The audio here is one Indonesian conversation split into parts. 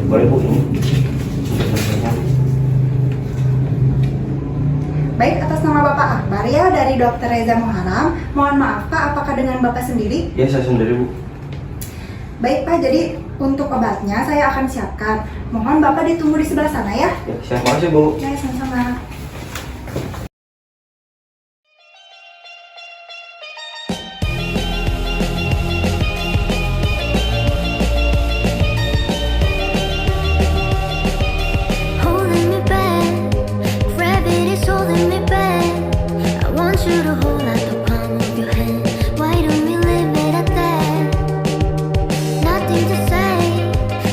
Boleh Bu ini. Baik, atas nama Bapak Akbar ya dari Dr. Reza Muharram. Mohon maaf Pak, apakah dengan Bapak sendiri? Ya saya sendiri Bu. Baik Pak, jadi untuk obatnya saya akan siapkan. Mohon Bapak ditunggu di sebelah sana ya. Ya siap, makasih Bu. Ya, sama-sama. Holding me back, gravity's holding me back. I want you to hold out the palm of your hand. Why don't we leave it at that? Nothing to say,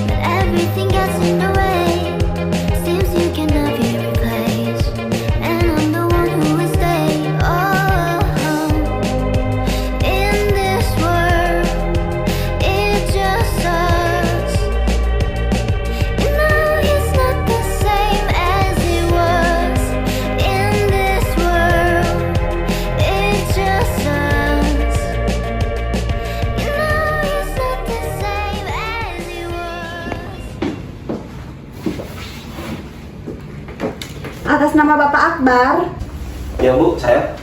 but everything gets in the way. Seems you cannot be replaced, and I'm the one who will stay. Oh, in this world, it's just us. You know it's not the same as it was. In this world, it's just us. You know it's not the same as it was. Atas nama Bapak Akbar, Ya Bu, saya.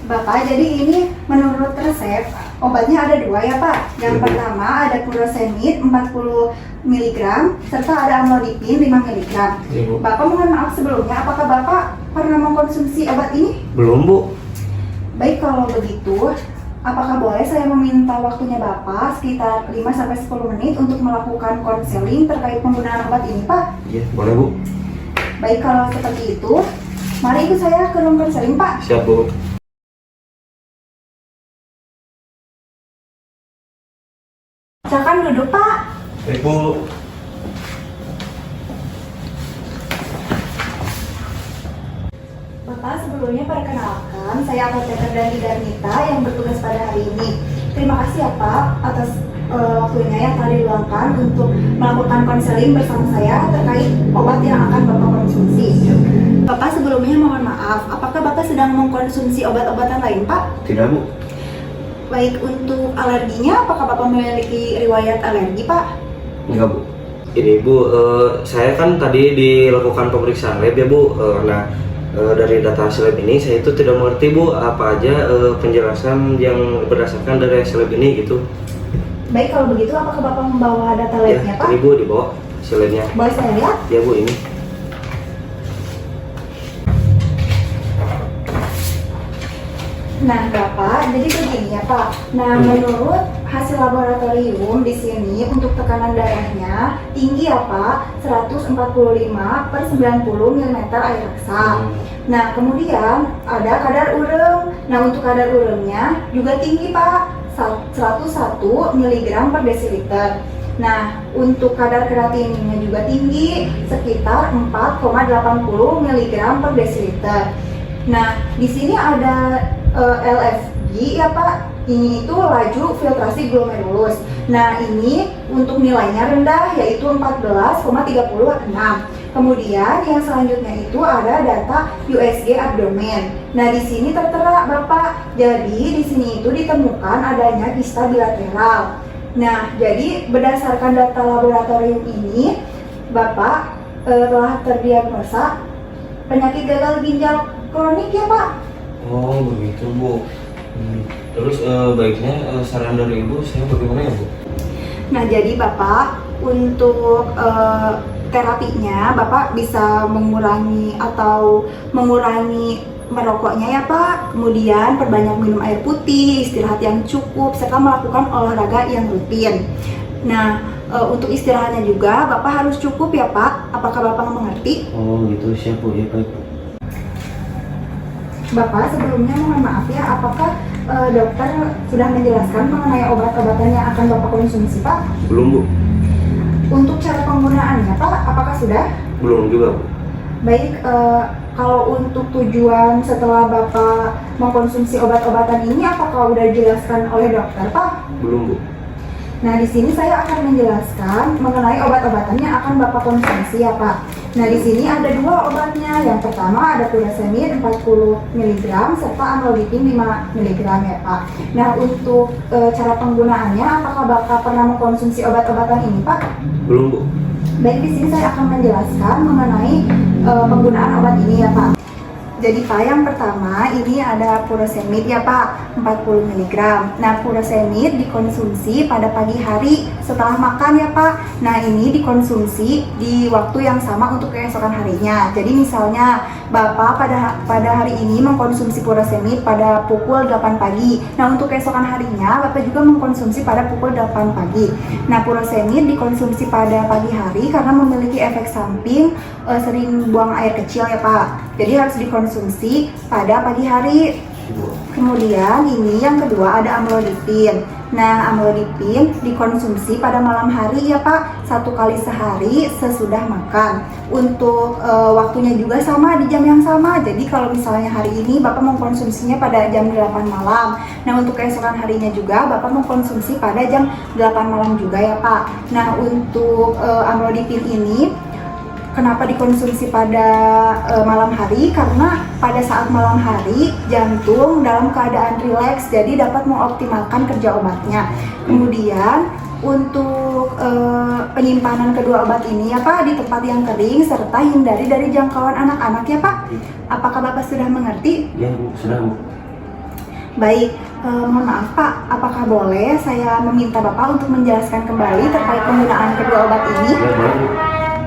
Bapak, jadi ini menurut resep obatnya ada dua ya Pak. Yang pertama ada furosemid 40 mg serta ada amlodipin 5 mg. Iya, Bu. Bapak mohon maaf sebelumnya, apakah Bapak pernah mengkonsumsi obat ini? Belum Bu. Baik, kalau begitu, apakah boleh saya meminta waktunya Bapak sekitar 5-10 menit untuk melakukan konseling terkait penggunaan obat ini Pak? Iya, boleh Bu. Baik, kalau seperti itu, mari ikut saya ke ruang konseling Pak. Siap Bu. Silakan duduk Pak. Baik Bu. Bapak, sebelumnya perkenalkan, saya apoteker Dani Darmita yang bertugas pada hari ini. Terima kasih ya Pak atas waktunya yang telah diluangkan untuk melakukan konseling bersama saya terkait obat yang akan Bapak konsumsi. Bapak, sebelumnya mohon maaf, apakah Bapak sedang mengkonsumsi obat-obatan lain Pak? Tidak Bu. Baik, untuk alerginya, apakah Bapak memiliki riwayat alergi Pak? Enggak Bu. Ini Bu, saya kan tadi dilakukan pemeriksaan lab ya Bu. Dari data hasil lab ini saya itu tidak mengerti Bu apa aja penjelasan yang berdasarkan dari hasil lab ini gitu. Baik, kalau begitu apakah Bapak membawa data labnya Ya, Pak? ini Bu dibawa hasil labnya. Boleh saya lihat? Ya Bu ini. Nah, Bapak, jadi begini ya Pak. Nah, menurut hasil laboratorium di sini untuk tekanan darahnya tinggi ya Pak, 145/90 mm air raksa. Nah, kemudian ada kadar urem. Nah, untuk kadar uremnya juga tinggi Pak, 101 mg/dl. Nah, untuk kadar kreatininnya juga tinggi, sekitar 4,80 mg/dl. Nah, di sini ada LFG ya Pak, ini itu laju filtrasi glomerulus. Nah, ini untuk nilainya rendah yaitu 14,36. Kemudian yang selanjutnya itu ada data USG abdomen. Nah, di sini tertera Bapak, jadi di sini itu ditemukan adanya kista bilateral. Nah, jadi berdasarkan data laboratorium ini, Bapak telah terdiagnosa penyakit gagal ginjal kronik ya Pak. Oh begitu Bu. Terus baiknya saran dari Ibu saya bagaimana ya Bu? Nah, jadi Bapak untuk terapinya Bapak bisa mengurangi merokoknya ya Pak. Kemudian perbanyak minum air putih, istirahat yang cukup, serta melakukan olahraga yang rutin. Nah, untuk istirahatnya juga Bapak harus cukup ya Pak. Apakah Bapak mengerti? Oh gitu, siap Bu, ya baik Bu. Bapak, sebelumnya mohon maaf ya, apakah dokter sudah menjelaskan mengenai obat-obatan yang akan Bapak konsumsi Pak? Belum Bu. Untuk cara penggunaannya Pak, apakah sudah? Belum juga Bu. Baik, kalau untuk tujuan setelah Bapak mengkonsumsi obat-obatan ini, apakah sudah dijelaskan oleh dokter Pak? Belum Bu. Nah, di sini saya akan menjelaskan mengenai obat-obatan yang akan Bapak konsumsi ya Pak. Nah, di sini ada dua obatnya. Yang pertama ada furosemid 40 mg serta amlodipin 5 mg ya Pak. Nah, untuk cara penggunaannya, apakah Bapak pernah mengkonsumsi obat-obatan ini Pak? Belum Bu. Baik, di sini saya akan menjelaskan mengenai penggunaan obat ini ya Pak. Jadi Pak, yang pertama ini ada furosemid ya Pak, 40 mg. Nah, furosemid dikonsumsi pada pagi hari setelah makan ya Pak. Nah, ini dikonsumsi di waktu yang sama untuk keesokan harinya. Jadi misalnya Bapak pada hari ini mengkonsumsi furosemid pada pukul 8 pagi. Nah, untuk keesokan harinya Bapak juga mengkonsumsi pada pukul 8 pagi. Nah, furosemid dikonsumsi pada pagi hari karena memiliki efek samping sering buang air kecil ya Pak. Jadi harus dikonsumsi pada pagi hari. Kemudian ini yang kedua ada amlodipin. Nah, amlodipin dikonsumsi pada malam hari ya Pak, 1 kali sehari sesudah makan. Untuk waktunya juga sama, di jam yang sama. Jadi kalau misalnya hari ini Bapak mengkonsumsinya pada jam 8 malam. Nah, untuk keesokan harinya juga Bapak mengkonsumsi pada jam 8 malam juga ya Pak. Nah, untuk amlodipin ini kenapa dikonsumsi pada malam hari? Karena pada saat malam hari jantung dalam keadaan rileks, jadi dapat mengoptimalkan kerja obatnya. Kemudian untuk penyimpanan kedua obat ini ya Pak di tempat yang kering serta hindari dari jangkauan anak-anak ya Pak. Apakah Bapak sudah mengerti? Ya Bu, sudah Bu. Baik, mohon maaf Pak, apakah boleh saya meminta Bapak untuk menjelaskan kembali terkait penggunaan kedua obat ini? Ya boleh Bu.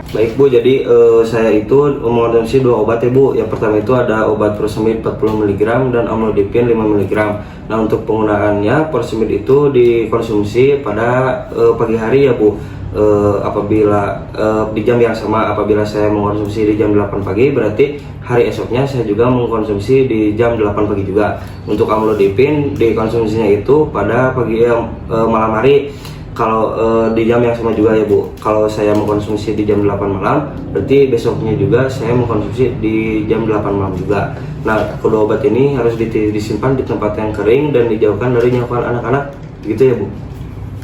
Baik Bu, jadi saya itu mengkonsumsi 2 obat ya Bu. Yang pertama itu ada obat furosemid 40 mg dan amlodipin 5 mg. Nah, untuk penggunaannya furosemid itu dikonsumsi pada pagi hari ya Bu. Apabila di jam yang sama, apabila saya mengkonsumsi di jam 8 pagi, berarti hari esoknya saya juga mengkonsumsi di jam 8 pagi juga. Untuk amlodipin dikonsumsinya itu pada pagi malam hari. Kalau di jam yang sama juga ya Bu. Kalau saya mengkonsumsi di jam 8 malam, berarti besoknya juga saya mengkonsumsi di jam 8 malam juga. Nah, kedua obat ini harus disimpan di tempat yang kering dan dijauhkan dari jangkauan anak-anak. Gitu ya Bu.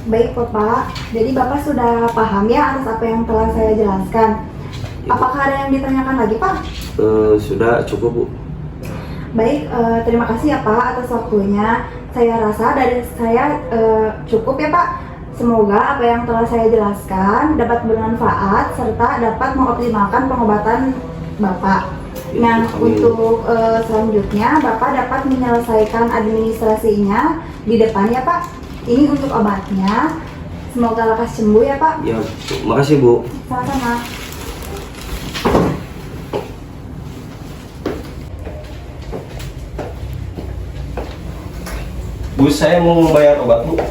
Baik Bapak, jadi Bapak sudah paham ya atas apa yang telah saya jelaskan. Apakah ada yang ditanyakan lagi Pak? Sudah cukup Bu. Baik, terima kasih ya Pak atas waktunya. Saya rasa dari saya cukup ya Pak. Semoga apa yang telah saya jelaskan dapat bermanfaat serta dapat mengoptimalkan pengobatan Bapak. Nah, untuk selanjutnya Bapak dapat menyelesaikan administrasinya di depan ya Pak. Ini untuk obatnya. Semoga lekas sembuh ya Pak. Ya, makasih Bu. Sama-sama. Bu, saya mau membayar obat Bu.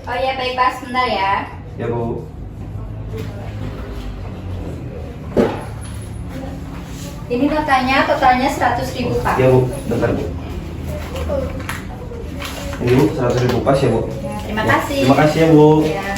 Oh ya baik Pak, sebentar ya. Ya Bu. Ini totalnya 100.000 Pak. Ya Bu, bentar Bu. Ini Bu, 100.000 pas ya Bu. Ya, terima kasih. Terima kasih ya Bu. Ya.